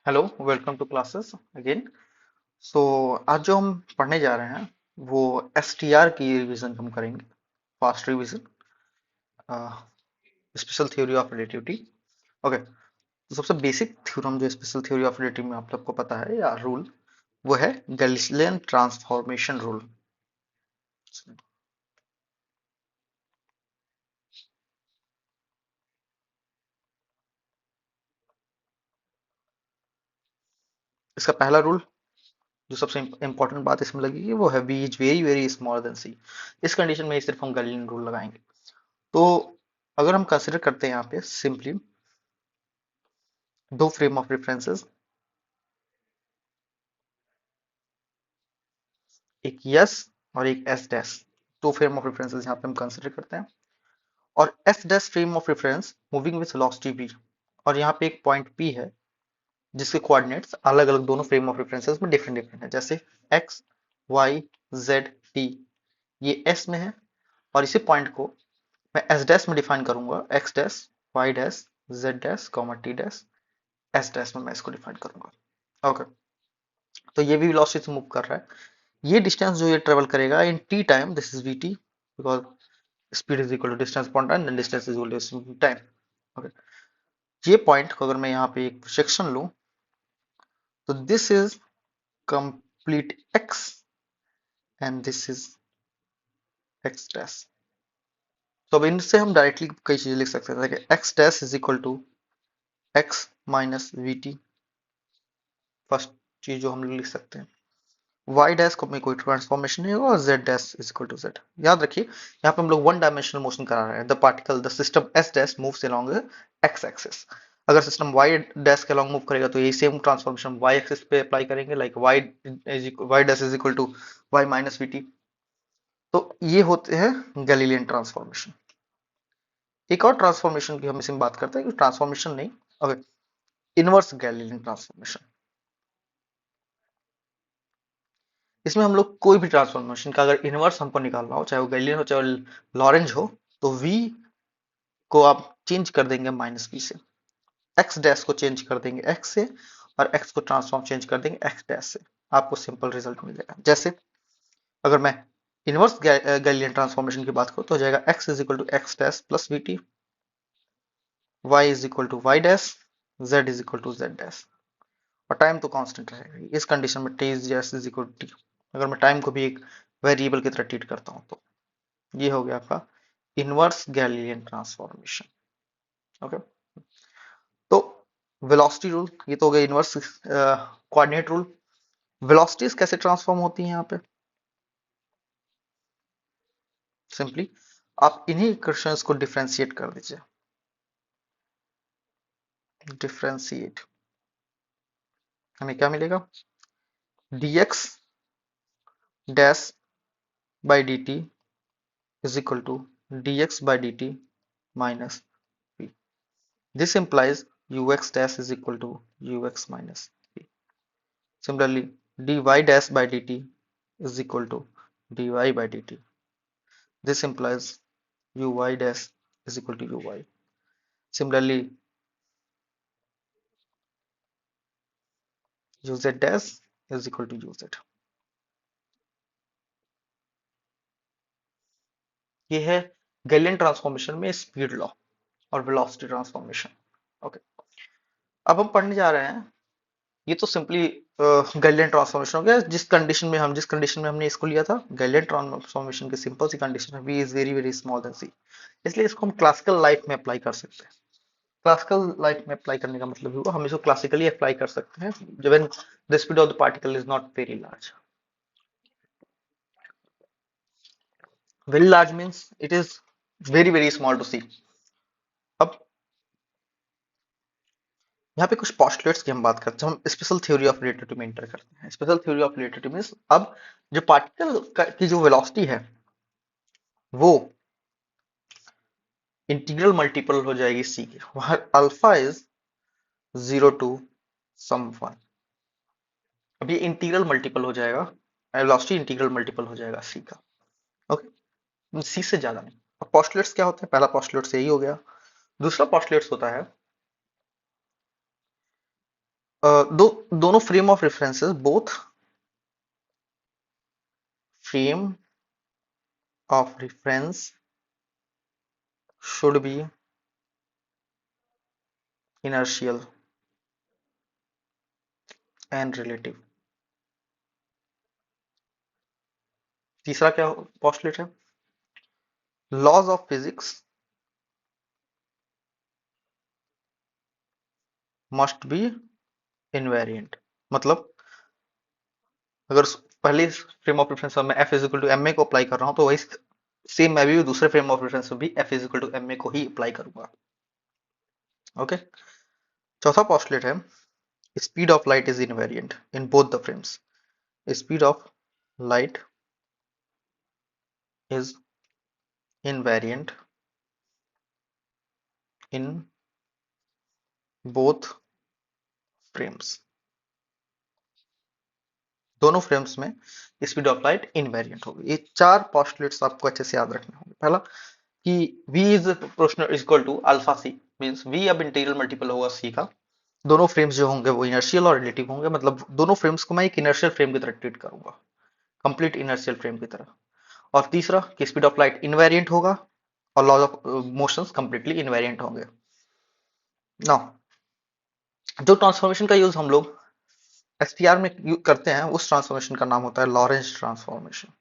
Hello, welcome to classes again. So आज जो हम पढ़ने जा रहे हैं वो एसटीआर की रिवीजन हम करेंगे। Fast revision, special theory of relativity. Okay, तो सबसे बेसिक थ्योरम जो स्पेशल थ्योरी ऑफ रिलेटिविटी में आप सबको पता है या रूल, वो है गैलीलियन ट्रांसफॉर्मेशन रूल। इसका पहला रूल, जो सबसे इंपॉर्टेंट बात इसमें लगेगी, वो है B is very very smaller than C. इस कंडीशन में सिर्फ हम गैलीलियन रूल लगाएंगे। तो अगर हम कंसिडर करते हैं यहाँ पे सिंपली दो फ्रेम ऑफ रेफरेंसेस, एक यस और एक एस डैश, दो फ्रेम ऑफ रेफरेंसेस यहाँ पे हम कंसिडर करते हैं। और s dash frame of reference moving with velocity v, और यहाँ पे एक पॉइंट p है जिसके कोऑर्डिनेट्स अलग अलग दोनों फ्रेम ऑफ रेफरेंसेस में डिफरेंट डिफरेंट है, जैसे x y z t, ये s में है। और इसी पॉइंट को मैं s डैश में डिफाइन करूंगा, x dash y dash z dash t dash s dash में मैं इसको डिफाइन करूंगा। ओके, तो ये भी वेलोसिटी से मूव कर रहा है। ये डिस्टेंस जो ये ट्रेवल करेगा in t time, this is vt, because speed is equal to distance upon time, then distance is equal to time. Okay, ये पॉइंट को अगर मैं यहाँ पे एक सेक्शन लूं, तो this is complete x and this is x dash. तो अब इनसे हम डायरेक्टली कई चीजें लिख सकते हैं कि x dash is equal to x minus v t, first चीज जो हम लिख सकते हैं। y डैश को में कोई ट्रांसफॉर्मेशन नहीं होगा, और z dash is equal to z। याद रखिए, यहाँ पे हम लोग वन डायमेंशनल मोशन करा रहे हैं। The particle the system s dash moves along x axis. अगर सिस्टम y डैश के अलोंग मूव करेगा तो यही सेम ट्रांसफॉर्मेशन y एक्सिस पे अप्लाई करेंगे, like y dash is equal to y minus v t. तो ये होते हैं गैलीलियन ट्रांसफॉर्मेशन। एक और ट्रांसफॉर्मेशन की हम इसमें बात करते हैं कि ट्रांसफॉर्मेशन नहीं, ओके, इनवर्स गैलीलियन ट्रांसफॉर्मेशन। इसमें हम लोग कोई भी ट्रांसफॉर्मेशन का अगर इनवर्स हमको निकालना हो, चाहे वो गैलीलियन हो चाहे लॉरेंज हो, तो v को आप चेंज कर देंगे माइनस v से, x डैश को चेंज कर देंगे x से, और x को ट्रांसफॉर्म चेंज कर देंगे x डैश से। आपको सिंपल रिजल्ट मिल जाएगा। जैसे अगर मैं इनवर्स गैलीलियन ट्रांसफॉर्मेशन की बात करूं तो हो जाएगा x is equal to x dash plus v t, y is equal to y dash, z is equal to z dash. और टाइम तो कांस्टेंट रहेगा इस कंडीशन में, t is equal to t। अगर मैं टाइम को भी एक वेरिएबल की तरह ट्रीट करता हूं, तो ये हो गया आपका इनवर्स गैलीलियन ट्रांसफॉर्मेशन। ओके, तो वेलोसिटी रूल, ये तो हो गया इनवर्स कोऑर्डिनेट रूल। वेलोसिटीज कैसे ट्रांसफॉर्म होती हैं यहाँ पे, सिंपली आप इन्हीं इक्वेशंस को डिफरेंशिएट कर दीजिए। डिफरेंशिएट, हमें क्या मिलेगा, dx dash by D T is equal to dx by dt minus p. This implies ux dash is equal to ux minus p. Similarly, dy dash by dt is equal to dy by dt. This implies uy dash is equal to uy. Similarly, uz dash is equal to uz. ये है galleon transformation में speed law और velocity transformation. Okay, अब हम पढ़ने जा रहे हैं, ये तो सिंपली गैलियन ट्रांसफॉर्मेशन हो गया। जिस कंडीशन में हमने इसको लिया था, गैलियन ट्रांसफॉर्मेशन की सिंपल सी कंडीशन है, v is very very small then c। इसलिए इसको हम क्लासिकल लाइफ में अप्लाई कर सकते हैं। क्लासिकल लाइफ में अप्लाई करने का मतलब हुआ हम इसको क्लासिकली अप्लाई कर सकते हैं when the speed of the particle is not very large. Very large means it is very very small to C. अब यहाँ पे कुछ पोस्टुलेट्स की हम बात करते हैं, हम स्पेशल थ्योरी ऑफ रिलेटिविटी में एंटर करते हैं। Special theory of relativity means अब जो पार्टिकल की जो वेलोसिटी है वो इंटीग्रल मल्टीपल हो जाएगी सी की, वहां अल्फा इज 0 to some 1। अब ये इंटीग्रल मल्टीपल हो जाएगा, वेलोसिटी इंटीग्रल मल्टीपल हो जाएगा सी का। ओके, सी से ज्यादा नहीं। अब पोस्टुलेट्स क्या होता है, पहला पोस्टुलेट यही हो गया। दूसरा पोस्टुलेट्स होता है दोनों frame of references, both frame of reference should be inertial and relative. तीसरा क्या पोस्टुलेट है? Laws of physics must be invariant. मतलब अगर पहले फ्रेम ऑफ रेफरेंस में F is equal to m a को अप्लाई कर रहा हूं, तो वही सेम मैं भी दूसरे फ्रेम ऑफ रेफरेंस में भी F is equal to m a को ही अप्लाई करूंगा। ओके। चौथा पोस्टुलेट है speed of light is invariant in both the frames. Speed of light is invariant in both frames. दोनों फ्रेम्स में स्पीड ऑफ लाइट इनवेरिएंट होगी। ये चार पोस्टुलेट्स आपको अच्छे से याद रखने होंगे। पहला कि v is proportional equal to alpha c, means v अब इंटीग्रल मल्टीपल होगा c का। दोनों फ्रेम्स जो होंगे वो इनर्शियल और रिलेटिव होंगे, मतलब दोनों फ्रेम्स को मैं एक इनर्शियल फ्रेम की तरह ट्रीट करूंगा, कंप्लीट इनर्शियल फ्रेम की तरह। और तीसरा कि स्पीड ऑफ लाइट इनवेरिएंट होगा और laws of motions completely invariant होंगे। नाउ जो ट्रांसफॉर्मेशन का यूज हम लोग एसटीआर में करते हैं, उस ट्रांसफॉर्मेशन का नाम होता है Lorentz transformation.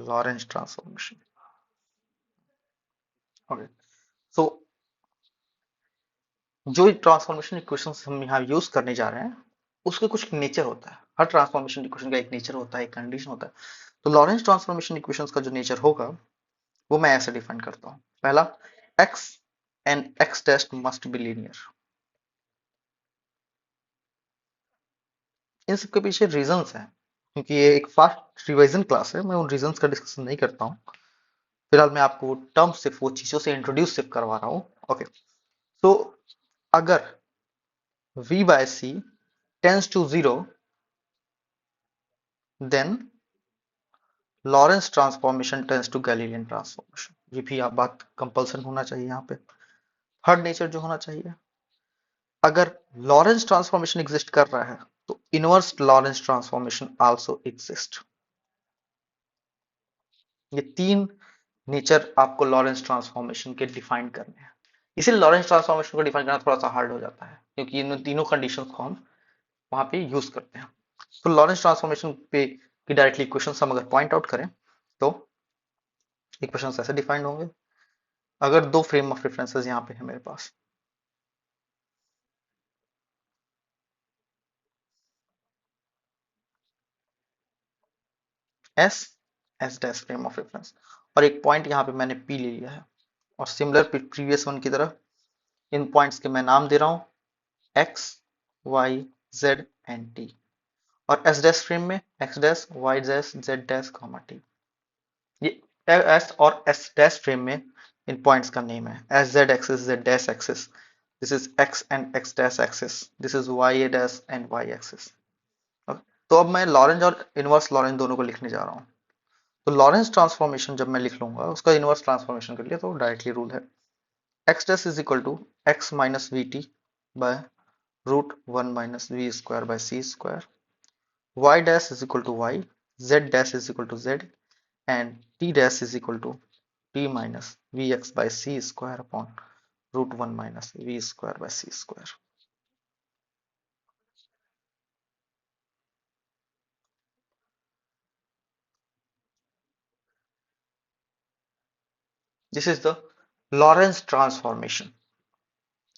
Lorentz transformation. Okay. So जो ट्रांसफॉर्मेशन इक्वेशंस हम यहाँ यूज करने जा रहे हैं, उसके कुछ नेचर होता है। हर ट्रांसफॉर्मेशन इक्वेशन का एक नेचर होता है, एक कंडीशन होता है। तो लॉरेंस ट्रांसफॉर्मेशन इक्वेशंस का जो नेचर होगा वो मैं ऐसे डिफाइन करता हूँ। पहला, x and x test must be linear. इन सबके पीछे रीजंस हैं, क्योंकि ये एक फास्ट रिवीजन क्लास है, मैं उन रीजंस का डिस्कशन नहीं करता हूँ। फिलहाल मैं आपको टर्म्स सिर्फ वो चीजों से इंट्रोड्यूस सिर्फ करवा रहा हूँ। ओके। तो अगर v by c tends to 0, then Lorentz transformation tends to Galilean transformation. ये भी आप बात कंपल्सन होना चाहिए यहाँ पे, थर्ड नेचर जो होना चाहिए। अगर लॉरेंस ट्रांसफॉर्मेशन एग्जिस्ट कर रहा है तो inverse Lorentz transformation also exist. ये तीन नेचर आपको लॉरेंस ट्रांसफॉर्मेशन के डिफाइन करने हैं। इसीलिए लॉरेंस ट्रांसफॉर्मेशन को डिफाइन करना थोड़ा सा हार्ड हो जाता है, क्योंकि इन तीनों कंडीशंस को हम वहां पे यूज करते हैं। तो लॉरेंस ट्रांसफॉर्मेशन पे की डायरेक्टली इक्वेशंस हम अगर पॉइंट आउट करें तो इक्वेशंस ऐसे डिफाइंड होंगे। अगर दो फ्रेम ऑफ रेफरेंसेस यहाँ पे है मेरे पास, S S dash frame of reference, और एक पॉइंट यहाँ पे मैंने पी ले लिया है, और सिमिलर प्रीवियस वन की तरह इन पॉइंट्स के मैं नाम दे रहा हूँ x, y, z and t. और एस डैश फ्रेम में x dash, y dash, z dash, t. ये एस और एस डैश फ्रेम में इन पॉइंट्स का नेम है। S z axis, z dash axis, this is x and x dash axis, this is y dash and y axis. तो अब मैं Lorentz और इनवर्स लॉरेंज दोनों को लिखने जा रहा हूँ। तो लॉरेंस ट्रांसफॉर्मेशन जब मैं लिख लूंगा, उसका इनवर्स ट्रांसफॉर्मेशन कर लिया, तो डायरेक्टली रूल है x dash is equal to x minus v t by root one minus v square by c square, y dash is equal to y, z dash is equal to z and t dash is equal to t minus v x by c square upon root one minus v square by c square. This is the Lorentz transformation.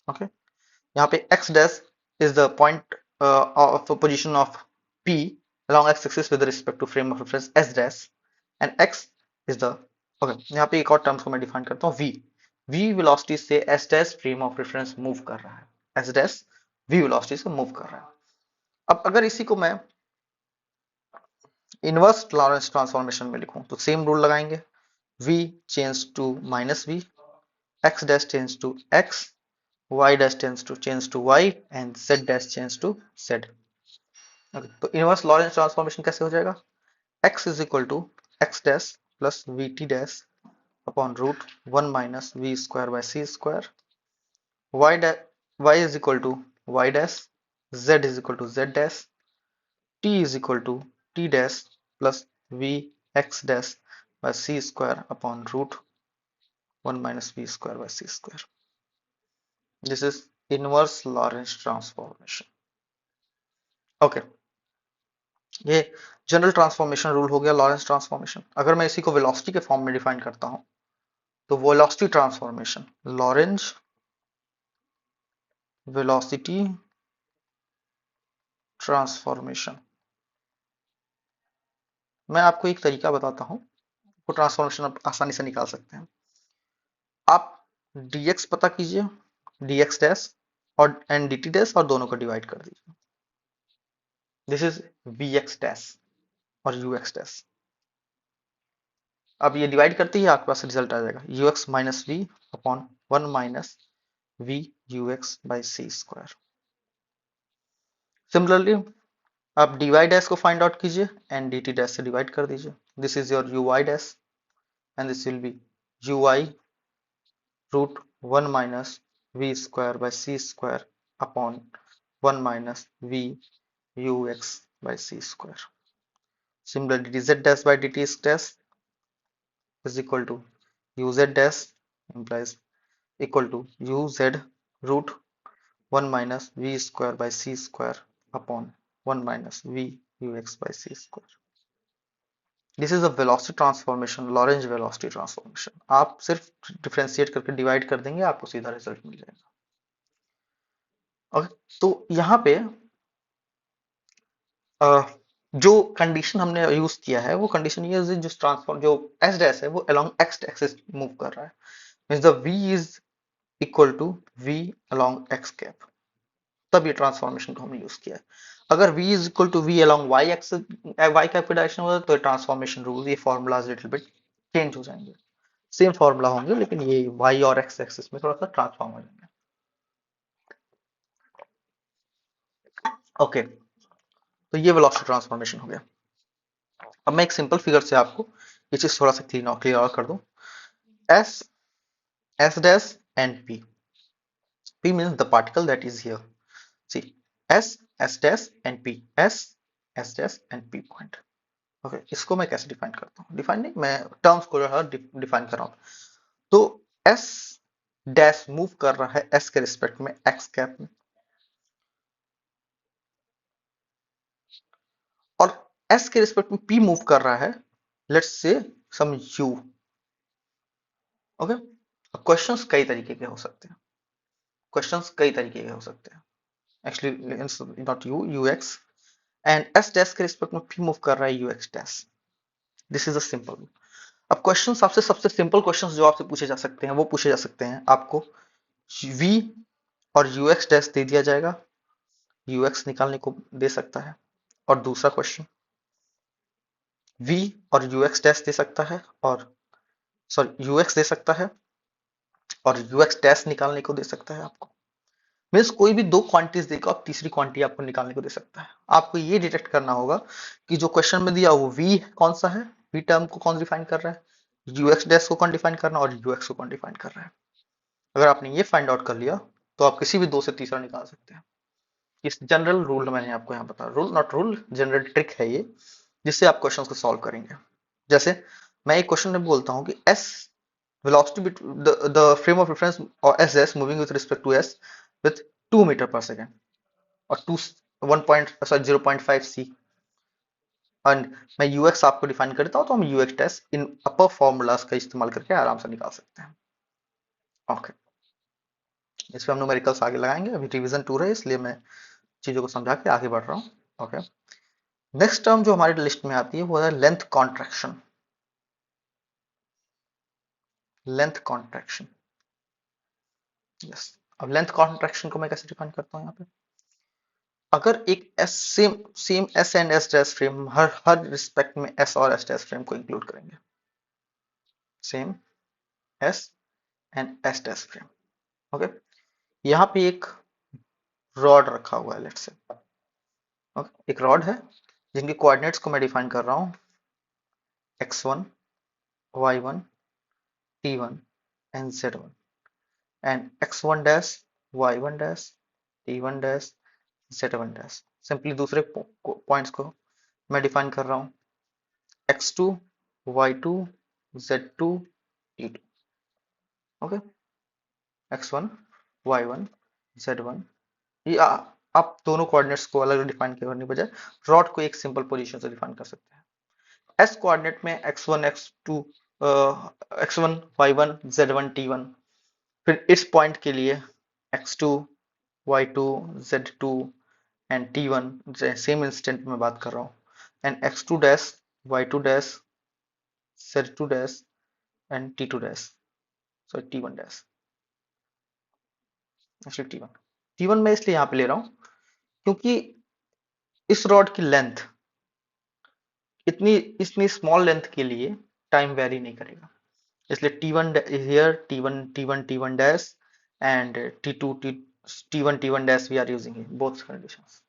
Okay. यहाँ पे x dash is the point of position of P along x-axis with respect to frame of reference S dash, and x is the, okay, यहाँ पे एक और terms को मैं define करता हूँ v। v वेलोसिटी से S dash frame of reference move कर रहा है, S dash v वेलोसिटी से मूव कर रहा है। अब अगर इसी को मैं इनवर्स लॉरेंस ट्रांसफॉर्मेशन में लिखूं तो सेम रूल लगाएंगे, v change to minus v, x dash change to x, y dash tends to change to y and z dash change to z। okay, तो इनवर्स लॉरेंस ट्रांसफॉर्मेशन कैसे हो जाएगा? x is equal to x dash plus vt dash upon root 1 minus v square by c square, y dash y is equal to y dash, z is equal to z dash, t is equal to t dash plus v x dash by c square upon root 1 minus v square by c square. This is inverse Lorentz transformation. Okay, ये general transformation rule हो गया Lorentz transformation. अगर मैं इसी को velocity के form में define करता हूं तो velocity transformation, Lawrence velocity transformation. मैं आपको एक तरीका बताता हूं, वो ट्रांसफॉर्मेशन आप आसानी से निकाल सकते हैं. आप dx पता कीजिए, dx डैश और एंड dt डैश, और दोनों को डिवाइड कर दीजिए. दिस इज vx डैश और ux डैश. अब ये डिवाइड करते ही आपके पास रिजल्ट आ जाएगा ux minus v upon 1 minus v ux by c square. Similarly आप dy डैश को फाइंड आउट कीजिए एंड dt डैश से डिवाइड कर दीजिए. This is your uy dash and this will be uy root 1 minus v square by c square upon 1 minus v ux by c square. Similarly, dz dash by dt dash is equal to uz dash implies equal to uz root 1 minus v square by c square upon 1 minus v ux by c square. This is a velocity transformation, Lorentz velocity transformation. आप सिर्फ differentiate करके divide कर देंगे, आपको सीधा result मिल जाएगा. Okay, तो यहाँ पे जो कंडीशन हमने यूज किया है वो कंडीशन ये है, जो ट्रांसफॉर्म जो एस डैश है वो अलोंग एक्स एक्सिस मूव कर रहा है, means the v is equal to v along x cap. तब ये ट्रांसफॉर्मेशन को हमने यूज किया है. अगर v is equal to v along y axis, y cap की डायरेक्शन होगा तो ट्रांसफॉर्मेशन रूल, ये फॉर्मूलाज लिटिल बिट चेंज हो जाएंगे. सेम फॉर्मूला होंगे लेकिन ये y और x एक्सिस में थोड़ा सा ट्रांसफॉर्म हो जाएंगे. ओके, तो ये वेलोसिटी ट्रांसफॉर्मेशन हो गया. अब मैं एक सिंपल फिगर से आपको ये चीज थोड़ा सा क्लियर और कर दूं. S S dash and P. P means the particle that is here. See, S dash and P. S dash and P point. Okay, इसको मैं कैसे डिफाइन करता हूँ? डिफाइन नहीं, मैं टर्म्स को जो है डिफाइन कर रहा हूँ. तो S डैश मूव कर रहा है S के रिस्पेक्ट में x कैप में, और S के रिस्पेक्ट में P मूव कर रहा है let's say some U. Okay, questions कई तरीके के हो सकते हैं. क्वेश्चंस कई तरीके के हो सकते हैं. Actually not you, ux, and s dash के रिस्पेक्ट में p मूव कर रहा है ux dash. This is a simple. अब क्वेश्चंस आपसे, सबसे सिंपल क्वेश्चंस जो आपसे पूछे जा सकते हैं वो पूछे जा सकते हैं. आपको v और ux डैश दे दिया जाएगा, ux निकालने को दे सकता है, और दूसरा क्वेश्चन v और ux डैश दे सकता है, और सॉरी ux दे सकता है और ux डैश निकालने को दे सकता है. आपको मीन्स कोई भी दो क्वांटिटीज देगा और तीसरी क्वांटिटी आपको निकालने को दे सकता है. आपको ये डिटेक्ट करना होगा कि जो क्वेश्चन में दिया वो v कौन सा है, v टर्म को कौन डिफाइन कर रहा है, ux डैश को कौन डिफाइन करना और ux को कौन डिफाइन कर रहा है. अगर आपने ये फाइंड आउट कर लिया तो आप किसी भी दो से तीसरा निकाल सकते हैं. इस जनरल रूल मैंने आपको यहाँ बता, rule not rule, general trick है ये, जिससे आप क्वेश्चन को सॉल्व करेंगे. जैसे मैं एक क्वेश्चन में बोलता हूँ कि s velocity the frame of reference or ss moving with respect to s with 2 meter per second और 2 1 point sorry 0.5 c, एंड मैं ux आपको डिफाइन करता हूं तो हम ux टेस्ट इन अपर फॉर्मूलाज का इस्तेमाल करके आराम से निकाल सकते हैं. ओके, इस पे हम न्यूमेरिकल्स आगे लगाएंगे. अभी रिवीजन 2 है इसलिए मैं चीजों को समझा के आगे बढ़ रहा हूँ. ओके, नेक्स्ट टर्म जो हमारी लिस्ट में आती है वो है length contraction. Length contraction, yes. अब लेंथ कॉन्ट्रैक्शन को मैं कैसे डिफाइन करता हूँ यहाँ पे? अगर एक S same same S and S dash frame, her her respect में एस और एस डैश फ्रेम को इंक्लूड करेंगे, same S and S dash frame. Okay, यहाँ पे एक रॉड रखा हुआ है लेट्स से. ओके, एक रॉड है जिनके कोऑर्डिनेट्स को मैं डिफाइन कर रहा हूँ x1 y1 t1 and z1, and x1 dash, y1 dash, t1 dash, z1 dash। Simply दूसरे पॉइंट्स को मैं डिफाइन कर रहा हूँ, x2, y2, z2, t2। Okay, x1, y1, z1। ये आप दोनों कोऑर्डिनेट्स को अलग डिफाइन करने के बजाय रॉड को एक सिंपल पोजीशन से डिफाइन कर सकते हैं। एस कोऑर्डिनेट में x1, x2, x1, y1, z1, t1। फिर इस पॉइंट के लिए x2, y2, z2 and t1 same instant में बात कर रहा हूँ, and x2 dash, y2 dash, z2 dash and t2 dash, sorry t1 dash, actually t1। t1 मैं इसलिए यहाँ पे ले रहा हूँ क्योंकि इस रॉड की लेंथ इतनी इतनी स्मॉल लेंथ के लिए टाइम वेरी नहीं करेगा, इसलिए t1 here, t1, t1, t1 dash and t2, t1, t1 dash we are using in both conditions।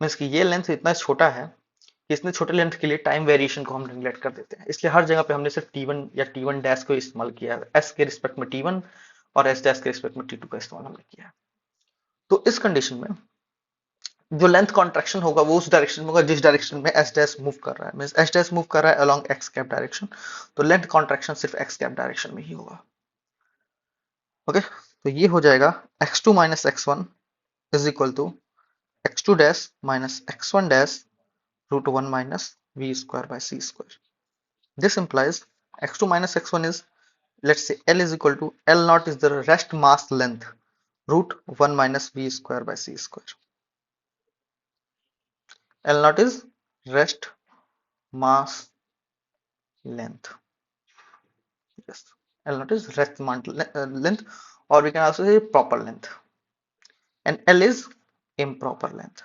Means कि ये लेंथ इतना छोटा है कि इतने छोटे लेंथ के लिए टाइम वेरिएशन को हम नेग्लेक्ट कर देते हैं, इसलिए हर जगह पे हमने सिर्फ t1 या t1 डैश को इस्तेमाल किया है, s के रिस्पेक्ट में t1 और s डैश के रिस्पेक्ट में t2 का इस्तेमाल हमने किया है। तो इस कंडीशन में जो लेंथ कॉन्ट्रैक्शन होगा वो उस डायरेक्शन में होगा जिस डायरेक्शन में एस डैश मूव कर रहा है, मींस एस डैश मूव कर रहा है अलोंग एक्स कैप डायरेक्शन, तो लेंथ कॉन्ट्रैक्शन सिर्फ एक्स कैप डायरेक्शन में ही होगा। ओके, तो ये हो जाएगा x2 माइनस x1 is equal to x2 dash minus x1 dash root 1 minus v square by c square. This implies x2 minus x1 is, let's say L is equal to L naught is the rest mass length root 1 minus v square by c square। L naught is rest mass length, yes, L naught is rest mass length, or we can also say proper length, and L is improper length,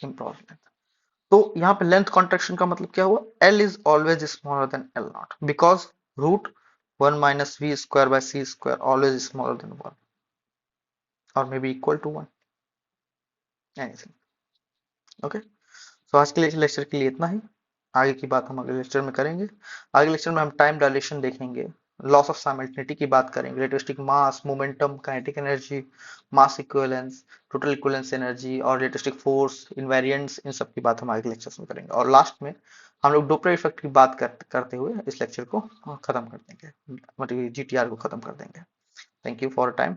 improper length। तो यहाँ पे length contraction का मतलब क्या हुआ, L is always smaller than L naught because root 1 minus v square by c square always is smaller than 1 or maybe equal to 1, anything। Okay, तो आज के लेक्चर के लिए इतना ही, आगे की बात हम अगले लेक्चर में करेंगे। आगे लेक्चर में हम टाइम डायलेशन देखेंगे, लॉस ऑफ साइमल्टेनिटी की बात करेंगे, रिलेटिविस्टिक मास, मोमेंटम, काइनेटिक एनर्जी, मास इक्विवेलेंस, टोटल इक्विवेलेंस एनर्जी और रिलेटिविस्टिक फोर्स, इनवेरिएंट्स, इन सब की बात हम आगे लेक्चर्स में करेंगे। और लास्ट में हम लोग डोपलर इफेक्ट की बात करते हुए इस लेक्चर को खत्म कर देंगे, मतलब जीटीआर को खत्म कर देंगे। Thank you for time.